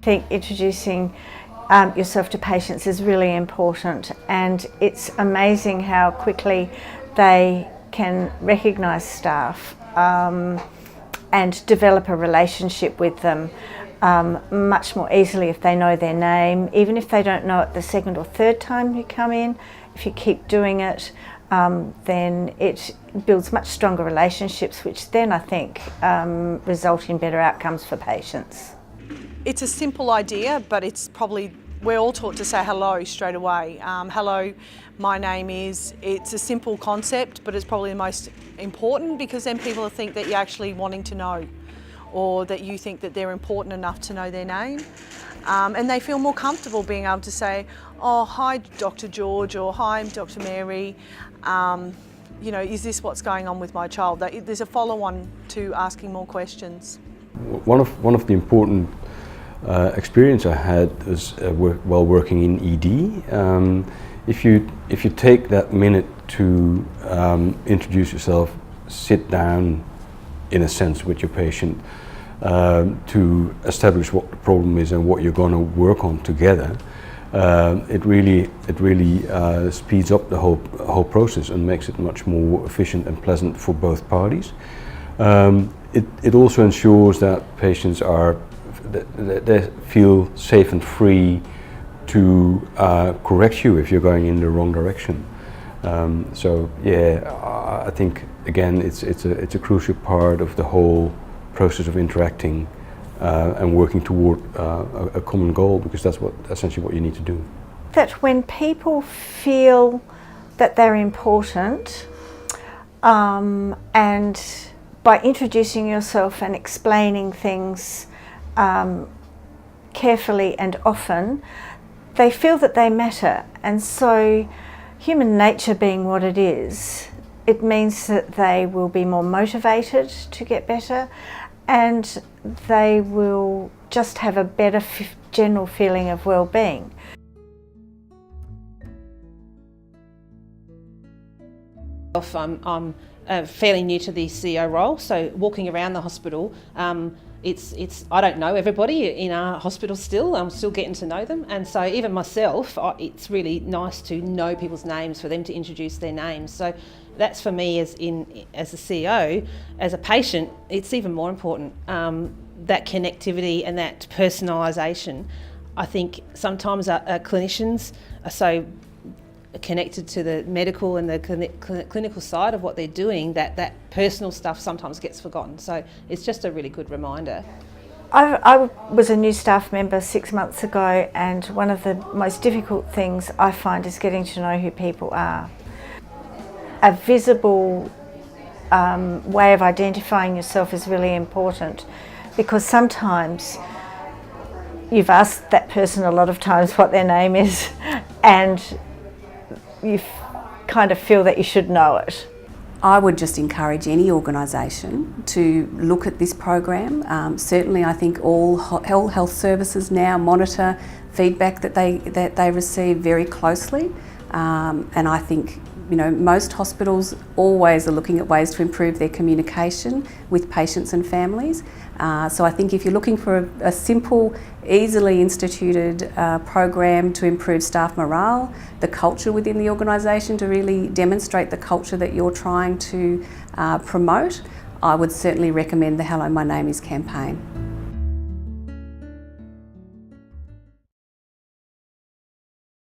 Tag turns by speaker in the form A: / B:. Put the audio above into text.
A: think introducing yourself to patients is really important, and it's amazing how quickly they can recognise staff and develop a relationship with them much more easily if they know their name. Even if they don't know it the second or third time you come in, if you keep doing it, then it builds much stronger relationships, which then I think result in better outcomes for patients.
B: It's a simple idea, but it's probably, we're all taught to say hello straight away. Hello, my name is. It's a simple concept, but it's probably the most important, because then people think that you're actually wanting to know, or that you think that they're important enough to know their name. And they feel more comfortable being able to say, oh, hi, Dr. George, or hi, Dr. Mary. You know, is this what's going on with my child? There's a follow-on to asking more questions.
C: One of the important experience I had was while working in ED. If you take that minute to introduce yourself, sit down in a sense with your patient, to establish what the problem is and what you're going to work on together, it really speeds up the whole process and makes it much more efficient and pleasant for both parties. It also ensures that patients they feel safe and free to correct you if you're going in the wrong direction. So yeah, I think again it's a crucial part of the whole process of interacting and working toward a common goal, because that's essentially what you need to do.
A: That when people feel that they're important, and by introducing yourself and explaining things carefully and often, they feel that they matter. And so, human nature being what it is, it means that they will be more motivated to get better, and they will just have a better general feeling of well-being.
D: I'm fairly new to the CEO role, so walking around the hospital, I don't know everybody in our hospital still. I'm still getting to know them, and so even myself, it's really nice to know people's names, for them to introduce their names. So that's for me as a CEO. As a patient, it's even more important, that connectivity and that personalisation. I think sometimes our clinicians are so connected to the medical and the clinical side of what they're doing that personal stuff sometimes gets forgotten. So it's just a really good reminder.
A: I was a new staff member 6 months ago, and one of the most difficult things I find is getting to know who people are. A visible way of identifying yourself is really important, because sometimes you've asked that person a lot of times what their name is, and you kind of feel that you should know it.
E: I would just encourage any organisation to look at this program. Certainly I think all health services now monitor feedback that they receive very closely, and I think most hospitals always are looking at ways to improve their communication with patients and families. So I think if you're looking for a simple, easily instituted program to improve staff morale, the culture within the organisation, to really demonstrate the culture that you're trying to promote, I would certainly recommend the Hello, My Name Is campaign.